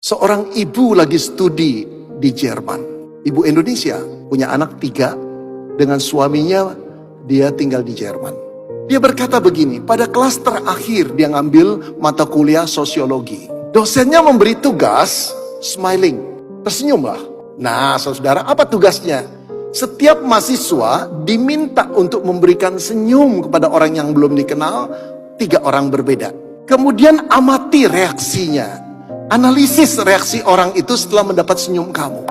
Seorang ibu lagi studi di Jerman. Ibu Indonesia, punya anak 3, dengan suaminya dia tinggal di Jerman. Dia berkata begini, pada kelas terakhir dia ngambil mata kuliah sosiologi. Dosennya memberi tugas, smiling, tersenyumlah. Nah saudara, apa tugasnya? Setiap mahasiswa diminta untuk memberikan senyum kepada orang yang belum dikenal, 3 orang berbeda. Kemudian amati reaksinya. Analisis reaksi orang itu setelah mendapat senyum kamu.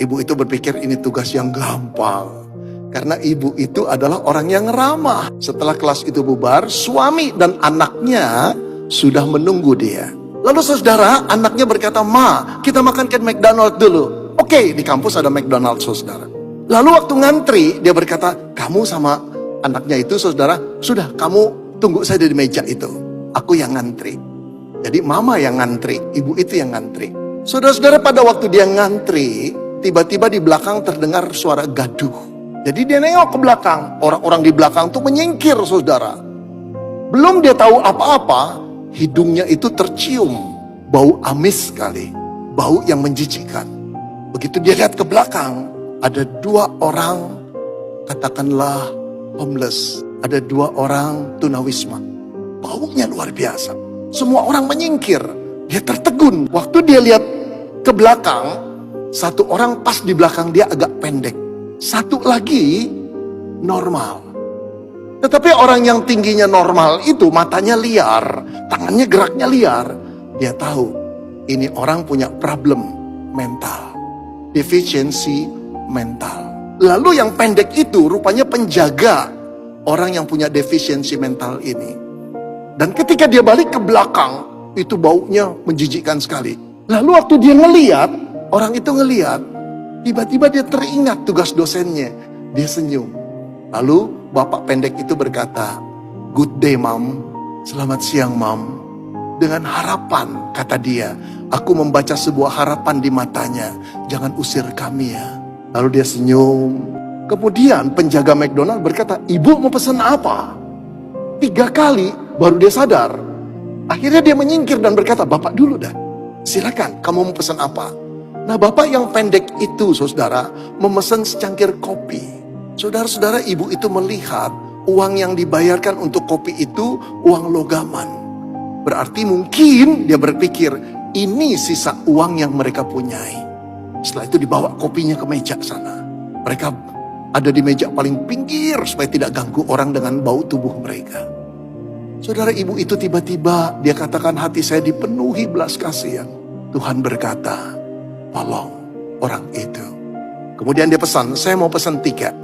Ibu itu berpikir ini tugas yang gampang. Karena ibu itu adalah orang yang ramah. Setelah kelas itu bubar, suami dan anaknya sudah menunggu dia. Lalu saudara, anaknya berkata, "Ma, kita makan ke McDonald dulu." Oke, di kampus ada McDonald saudara. Lalu waktu ngantri, dia berkata, "Kamu sama anaknya itu saudara, sudah kamu tunggu saya di meja itu. Aku yang ngantri." Jadi mama yang ngantri, ibu itu yang ngantri. Saudara-saudara, pada waktu dia ngantri, tiba-tiba di belakang terdengar suara gaduh. Jadi dia nengok ke belakang, orang-orang di belakang tuh menyingkir saudara. Belum dia tahu apa-apa, hidungnya itu tercium bau amis sekali, bau yang menjijikkan. Begitu dia lihat ke belakang, ada 2 orang, katakanlah homeless, ada 2 orang tunawisma. Baunya luar biasa. Semua orang menyingkir. Dia tertegun. Waktu dia lihat ke belakang, 1 orang pas di belakang dia agak pendek. 1 lagi normal. Tetapi orang yang tingginya normal itu matanya liar, tangannya geraknya liar. Dia tahu ini orang punya problem mental, deficiency mental. Lalu yang pendek itu rupanya penjaga orang yang punya deficiency mental ini. Dan ketika dia balik ke belakang, itu baunya menjijikkan sekali. Lalu waktu dia ngeliat, orang itu ngeliat, tiba-tiba dia teringat tugas dosennya. Dia senyum. Lalu bapak pendek itu berkata, "Good day, Mom." Selamat siang, Mom. Dengan harapan, kata dia, "Aku membaca sebuah harapan di matanya. Jangan usir kami ya." Lalu dia senyum. Kemudian penjaga McDonald berkata, "Ibu mau pesan apa?" 3 kali baru dia sadar. Akhirnya dia menyingkir dan berkata, "Bapak dulu dah. Silakan, kamu mau pesan apa?" Nah, bapak yang pendek itu, saudara, memesan secangkir kopi. Saudara-saudara, ibu itu melihat uang yang dibayarkan untuk kopi itu uang logaman. Berarti mungkin dia berpikir, ini sisa uang yang mereka punyai. Setelah itu dibawa kopinya ke meja sana. Mereka ada di meja paling pinggir supaya tidak ganggu orang dengan bau tubuh mereka. Saudara, ibu itu tiba-tiba dia katakan, "Hati saya dipenuhi belas kasihan." Tuhan berkata, "Tolong orang itu." Kemudian dia pesan, "Saya mau pesan 3.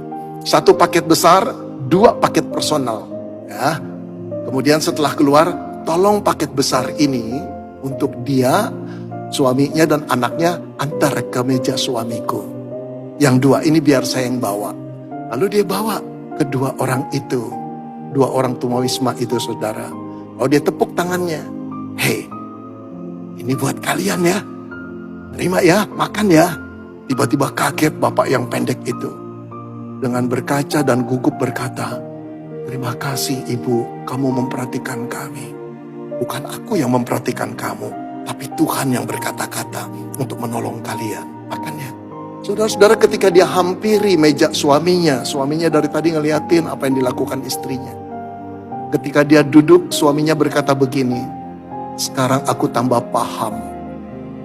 1 paket besar, 2 paket personal." Ya. Kemudian setelah keluar, "Tolong paket besar ini untuk dia, suaminya dan anaknya antar ke meja suamiku. Yang 2 ini biar saya yang bawa." Lalu dia bawa kedua orang itu. 2 orang tunawisma itu saudara. Oh, dia tepuk tangannya. "Hei, ini buat kalian ya. Terima ya, makan ya." Tiba-tiba kaget bapak yang pendek itu. Dengan berkaca dan gugup berkata, "Terima kasih ibu, kamu memperhatikan kami. Bukan aku yang memperhatikan kamu, tapi Tuhan yang berkata-kata untuk menolong kalian. Makan ya." Saudara-saudara, ketika dia hampiri meja suaminya dari tadi ngeliatin apa yang dilakukan istrinya. Ketika dia duduk, suaminya berkata begini, "Sekarang aku tambah paham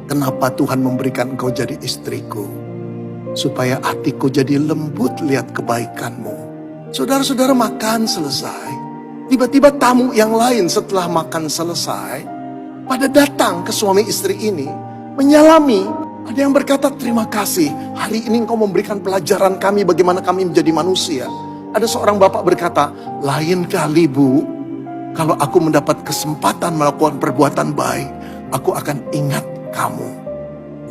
kenapa Tuhan memberikan engkau jadi istriku. Supaya hatiku jadi lembut lihat kebaikanmu." Saudara-saudara, makan selesai. Tiba-tiba tamu yang lain setelah makan selesai, pada datang ke suami istri ini, menyalami. Ada yang berkata, "Terima kasih, hari ini engkau memberikan pelajaran kami bagaimana kami menjadi manusia." Ada seorang bapak berkata, "Lain kali Bu, kalau aku mendapat kesempatan melakukan perbuatan baik, aku akan ingat kamu,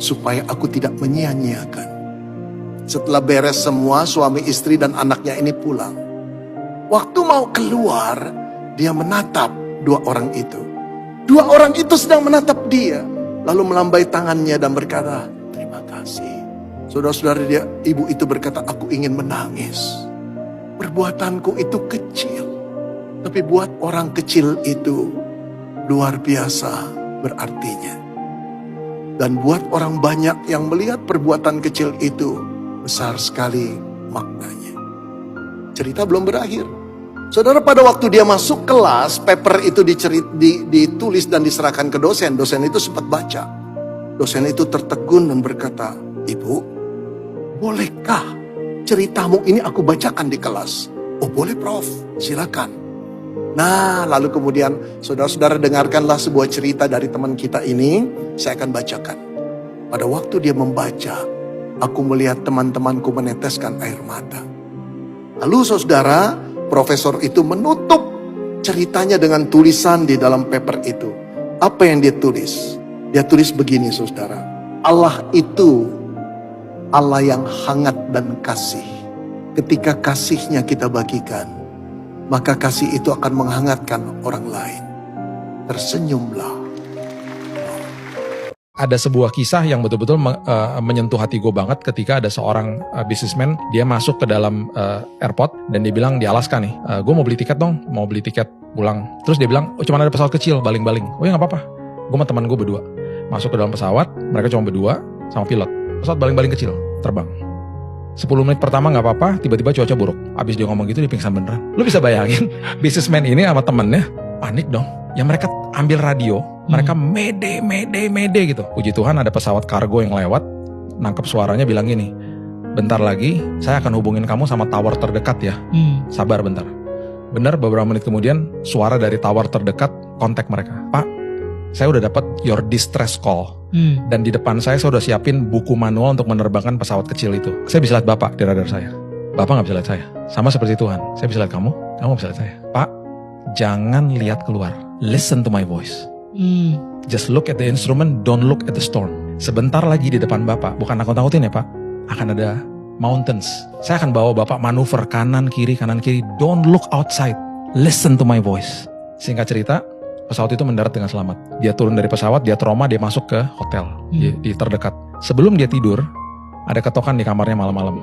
supaya aku tidak menyia-nyiakan." Setelah beres semua, suami istri dan anaknya ini pulang. Waktu mau keluar, dia menatap 2 orang itu. 2 orang itu sedang menatap dia. Lalu melambai tangannya dan berkata, "Terima kasih." Saudara-saudara, ibu itu berkata, "Aku ingin menangis. Perbuatanku itu kecil. Tapi buat orang kecil itu luar biasa berartinya." Dan buat orang banyak yang melihat perbuatan kecil itu, besar sekali maknanya. Cerita belum berakhir. Saudara, pada waktu dia masuk kelas, paper itu ditulis dan diserahkan ke dosen. Dosen itu sempat baca. Dosen itu tertegun dan berkata, "Ibu, bolehkah ceritamu ini aku bacakan di kelas?" "Oh boleh Prof, silakan." Nah, lalu kemudian saudara-saudara dengarkanlah sebuah cerita dari teman kita ini. Saya akan bacakan. Pada waktu dia membaca, aku melihat teman-temanku meneteskan air mata. Lalu saudara, profesor itu menutup ceritanya dengan tulisan di dalam paper itu. Apa yang dia tulis? Dia tulis begini saudara. Allah itu Allah yang hangat dan kasih. Ketika kasihnya kita bagikan, maka kasih itu akan menghangatkan orang lain. Tersenyumlah. Ada sebuah kisah yang betul-betul menyentuh hati gue banget ketika ada seorang businessman, dia masuk ke dalam airport dan dia bilang di Alaska nih, gue mau beli tiket dong, mau beli tiket pulang. Terus dia bilang, oh cuma ada pesawat kecil, baling-baling. Oh ya gak apa-apa, gue sama teman gue berdua. Masuk ke dalam pesawat, mereka cuma berdua sama pilot. Pesawat baling-baling kecil, terbang. 10 menit pertama gak apa-apa, tiba-tiba cuaca buruk. Abis dia ngomong gitu, dia pingsan beneran. Lu bisa bayangin, businessman ini sama temennya panik dong. Yang mereka ambil radio, mereka mede gitu. Puji Tuhan ada pesawat kargo yang lewat, nangkep suaranya bilang gini, bentar lagi saya akan hubungin kamu sama tower terdekat ya. Sabar bentar. Benar beberapa menit kemudian, suara dari tower terdekat kontak mereka. Pak, saya udah dapat your distress call. Dan di depan saya udah siapin buku manual untuk menerbangkan pesawat kecil itu. Saya bisa lihat Bapak di radar saya. Bapak gak bisa lihat saya. Sama seperti Tuhan. Saya bisa lihat kamu gak bisa lihat saya. Pak, jangan lihat keluar. Listen to my voice. Just look at the instrument, don't look at the storm. Sebentar lagi di depan Bapak, bukan nakut-nakutin ya Pak, akan ada mountains. Saya akan bawa Bapak manuver kanan kiri. Don't look outside. Listen to my voice. Singkat cerita, pesawat itu mendarat dengan selamat. Dia turun dari pesawat, dia trauma, dia masuk ke hotel di terdekat. Sebelum dia tidur, ada ketokan di kamarnya malam-malam.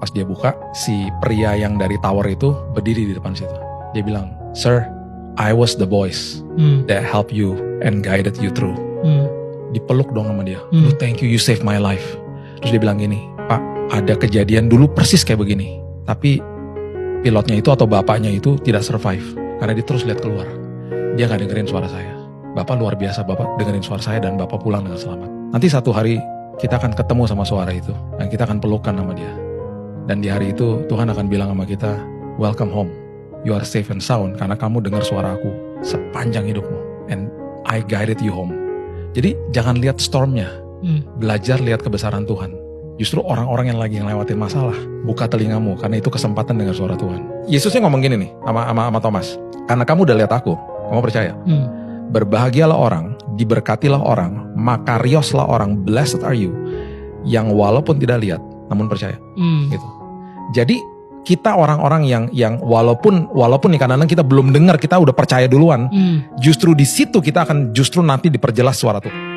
Pas dia buka, si pria yang dari tower itu berdiri di depan situ. Dia bilang, "Sir, I was the voice that helped you and guided you through." Dipeluk dong sama dia. Thank you, you saved my life. Terus dia bilang gini, "Pak, ada kejadian dulu persis kayak begini. Tapi pilotnya itu atau bapaknya itu tidak survive. Karena dia terus lihat keluar. Dia gak dengerin suara saya. Bapak luar biasa, Bapak dengerin suara saya dan Bapak pulang dengan selamat." Nanti satu hari kita akan ketemu sama suara itu. Dan kita akan pelukan sama dia. Dan di hari itu Tuhan akan bilang sama kita, "Welcome home. You are safe and sound karena kamu dengar suara aku sepanjang hidupmu. And I guided you home." Jadi jangan lihat stormnya. Belajar lihat kebesaran Tuhan. Justru orang-orang yang lagi ngelewatin masalah, buka telingamu karena itu kesempatan dengar suara Tuhan. Yesusnya ngomong gini nih sama Thomas. Karena kamu udah lihat aku, kamu percaya? Berbahagialah orang, diberkatilah orang, makarioslah orang, blessed are you, yang walaupun tidak lihat, namun percaya. Gitu. Jadi kita orang-orang yang walaupun nih kadang-kadang kita belum dengar, kita udah percaya duluan. Justru di situ kita akan justru nanti diperjelas suara Tuhan.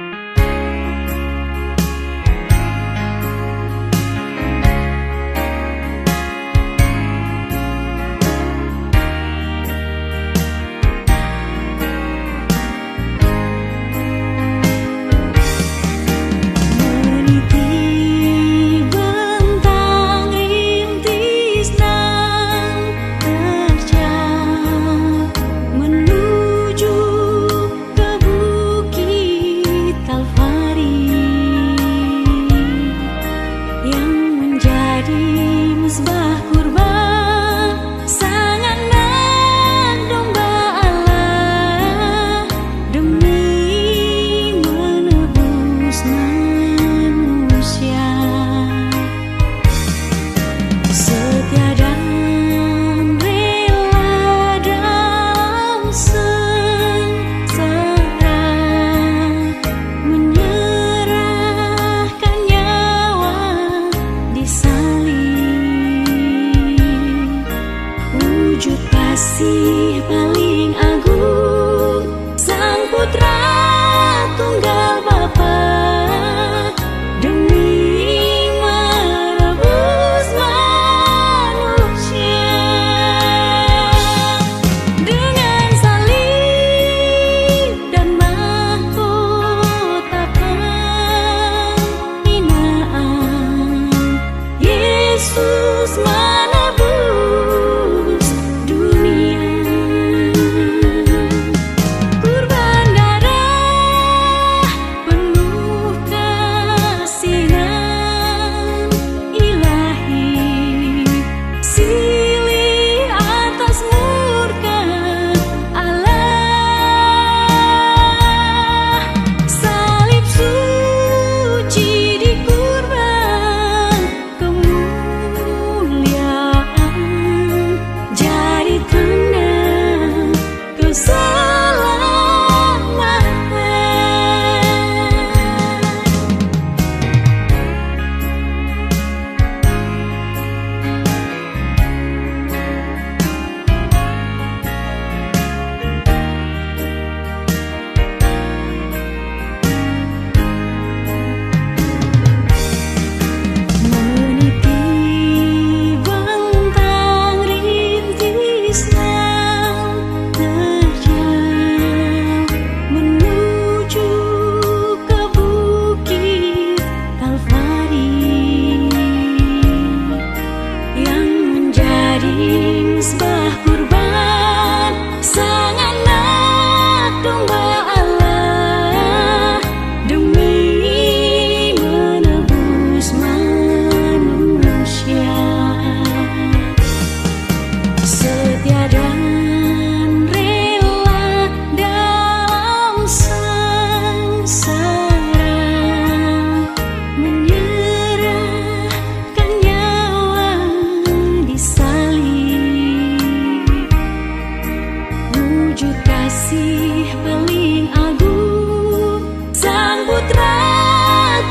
Menuju ke bukit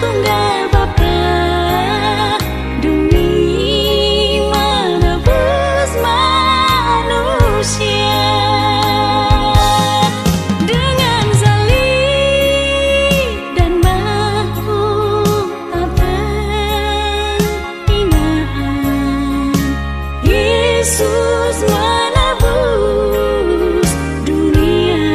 tunggal Bapa demi menebus manusia. Dengan salib dan makhluk tak perhinaan, Yesus menebus dunia.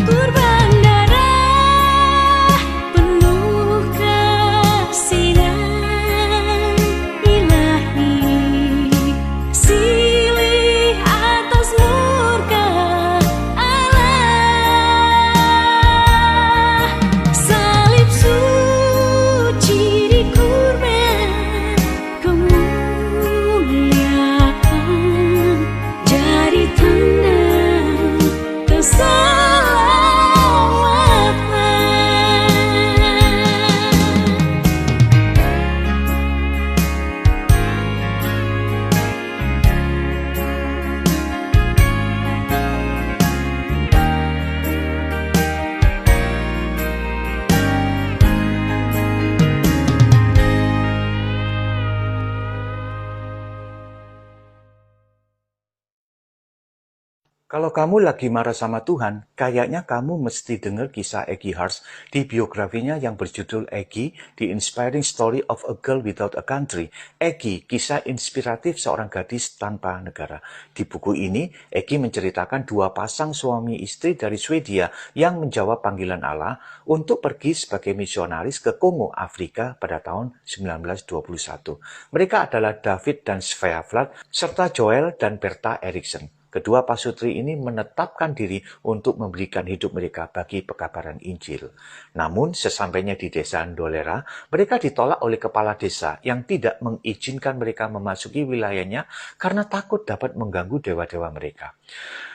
Kurban darah penuh kasih dan ilahi, silih atas murka Allah. Salib suci dikurban kemuliaan, jadi tanda keselamatan. Kalau kamu lagi marah sama Tuhan, kayaknya kamu mesti dengar kisah Eggy Hars di biografinya yang berjudul Eggy, The Inspiring Story of a Girl Without a Country. Eggy, kisah inspiratif seorang gadis tanpa negara. Di buku ini, Eggy menceritakan dua pasang suami istri dari Swedia yang menjawab panggilan Allah untuk pergi sebagai misionaris ke Kongo, Afrika pada tahun 1921. Mereka adalah David dan Svea Vlad, serta Joel dan Berta Eriksson. Kedua pasutri ini menetapkan diri untuk memberikan hidup mereka bagi pekabaran Injil. Namun, sesampainya di desa Ndolera, mereka ditolak oleh kepala desa yang tidak mengizinkan mereka memasuki wilayahnya karena takut dapat mengganggu dewa-dewa mereka.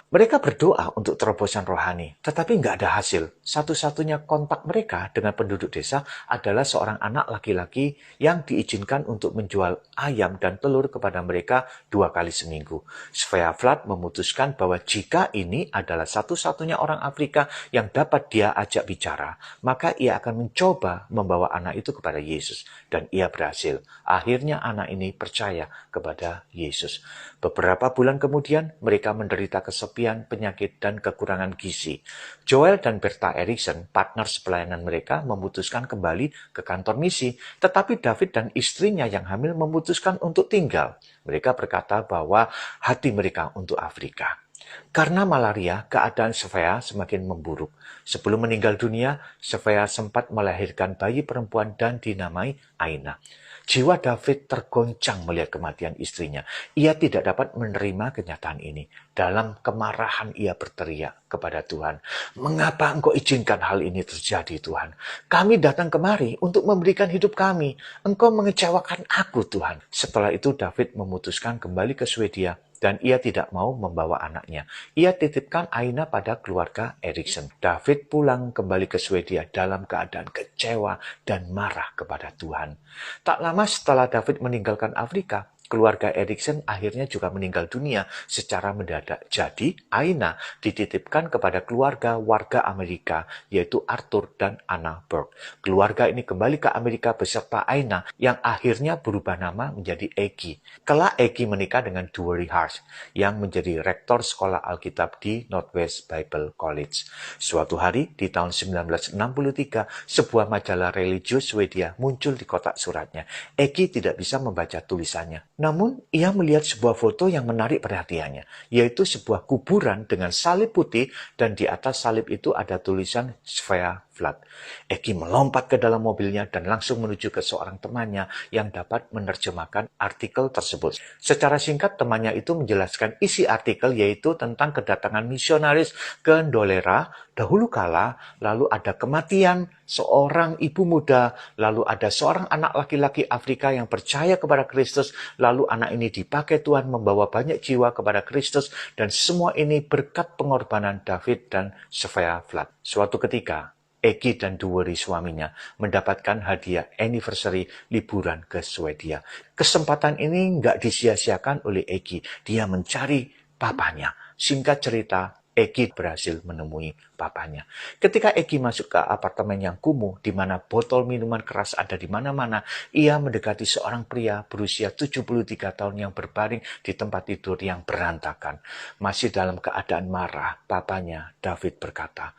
Mereka berdoa untuk terobosan rohani, tetapi nggak ada hasil. Satu-satunya kontak mereka dengan penduduk desa adalah seorang anak laki-laki yang diizinkan untuk menjual ayam dan telur kepada mereka 2 kali seminggu. Svea Vlad memutuskan bahwa jika ini adalah satu-satunya orang Afrika yang dapat dia ajak bicara, maka ia akan mencoba membawa anak itu kepada Yesus. Dan ia berhasil. Akhirnya anak ini percaya kepada Yesus. Beberapa bulan kemudian, mereka menderita kesepian, penyakit, dan kekurangan gizi. Joel dan Berta Eriksson, partner sepelayanan mereka, memutuskan kembali ke kantor misi. Tetapi David dan istrinya yang hamil memutuskan untuk tinggal. Mereka berkata bahwa hati mereka untuk Afrika. Karena malaria, keadaan Svea semakin memburuk. Sebelum meninggal dunia, Svea sempat melahirkan bayi perempuan dan dinamai Aina. Jiwa David tergoncang melihat kematian istrinya. Ia tidak dapat menerima kenyataan ini. Dalam kemarahan ia berteriak kepada Tuhan, "Mengapa Engkau izinkan hal ini terjadi, Tuhan? Kami datang kemari untuk memberikan hidup kami. Engkau mengecewakan aku, Tuhan." Setelah itu David memutuskan kembali ke Swedia dan ia tidak mau membawa anaknya. Ia titipkan Aina pada keluarga Eriksson. David pulang kembali ke Swedia dalam keadaan kecewa dan marah kepada Tuhan. Tak lama setelah David meninggalkan Afrika, keluarga Eriksson akhirnya juga meninggal dunia secara mendadak. Jadi, Aina dititipkan kepada keluarga warga Amerika, yaitu Arthur dan Anna Burke. Keluarga ini kembali ke Amerika beserta Aina, yang akhirnya berubah nama menjadi Eggy. Kelak Eggy menikah dengan Dewey Hars, yang menjadi rektor sekolah Alkitab di Northwest Bible College. Suatu hari, di tahun 1963, sebuah majalah religius Swedia muncul di kotak suratnya. Eggy tidak bisa membaca tulisannya. Namun, ia melihat sebuah foto yang menarik perhatiannya, yaitu sebuah kuburan dengan salib putih dan di atas salib itu ada tulisan Svea Vlad. Eggy melompat ke dalam mobilnya dan langsung menuju ke seorang temannya yang dapat menerjemahkan artikel tersebut. Secara singkat, temannya itu menjelaskan isi artikel yaitu tentang kedatangan misionaris ke Ndolera dahulu kala, lalu ada kematian seorang ibu muda, lalu ada seorang anak laki-laki Afrika yang percaya kepada Kristus, lalu anak ini dipakai Tuhan membawa banyak jiwa kepada Kristus, dan semua ini berkat pengorbanan David dan Svea Vlad. Suatu ketika, Eggy dan Dewey suaminya mendapatkan hadiah anniversary liburan ke Swedia. Kesempatan ini nggak disia-siakan oleh Eggy. Dia mencari papanya. Singkat cerita, Eki berhasil menemui papanya. Ketika Eki masuk ke apartemen yang kumuh, di mana botol minuman keras ada di mana-mana, ia mendekati seorang pria berusia 73 tahun yang berbaring di tempat tidur yang berantakan. Masih dalam keadaan marah, papanya, David, berkata,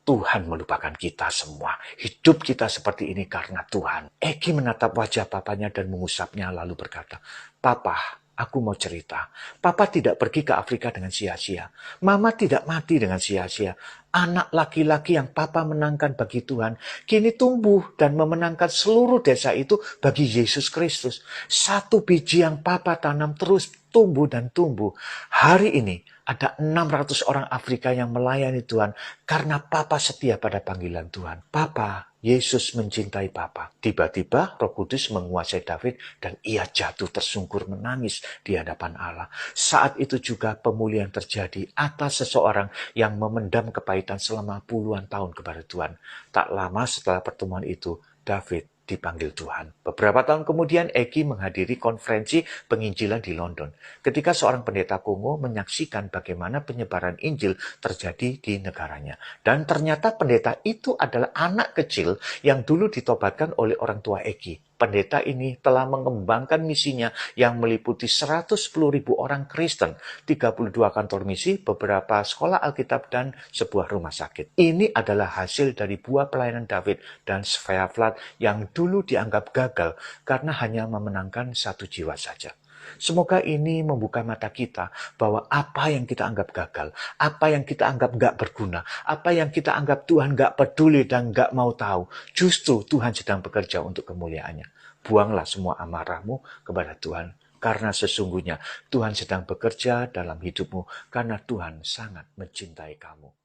Tuhan melupakan kita semua. Hidup kita seperti ini karena Tuhan. Eki menatap wajah papanya dan mengusapnya lalu berkata, Papa, aku mau cerita. Papa tidak pergi ke Afrika dengan sia-sia. Mama tidak mati dengan sia-sia. Anak laki-laki yang Papa menangkan bagi Tuhan, kini tumbuh dan memenangkan seluruh desa itu bagi Yesus Kristus. Satu biji yang Papa tanam terus tumbuh dan tumbuh. Hari ini ada 600 orang Afrika yang melayani Tuhan karena Papa setia pada panggilan Tuhan. Papa, Yesus mencintai Papa. Tiba-tiba Roh Kudus menguasai David dan ia jatuh tersungkur menangis di hadapan Allah. Saat itu juga pemulihan terjadi atas seseorang yang memendam kepahitan selama puluhan tahun kepada Tuhan. Tak lama setelah pertemuan itu, David dipanggil Tuhan. Beberapa tahun kemudian Eki menghadiri konferensi penginjilan di London. Ketika seorang pendeta Kongo menyaksikan bagaimana penyebaran Injil terjadi di negaranya. Dan ternyata pendeta itu adalah anak kecil yang dulu ditobatkan oleh orang tua Eki. Pendeta ini telah mengembangkan misinya yang meliputi 110.000 orang Kristen, 32 kantor misi, beberapa sekolah Alkitab, dan sebuah rumah sakit. Ini adalah hasil dari buah pelayanan David dan Sveaflat yang dulu dianggap gagal karena hanya memenangkan satu jiwa saja. Semoga ini membuka mata kita bahwa apa yang kita anggap gagal, apa yang kita anggap gak berguna, apa yang kita anggap Tuhan gak peduli dan gak mau tahu, justru Tuhan sedang bekerja untuk kemuliaannya. Buanglah semua amarahmu kepada Tuhan, karena sesungguhnya Tuhan sedang bekerja dalam hidupmu, karena Tuhan sangat mencintai kamu.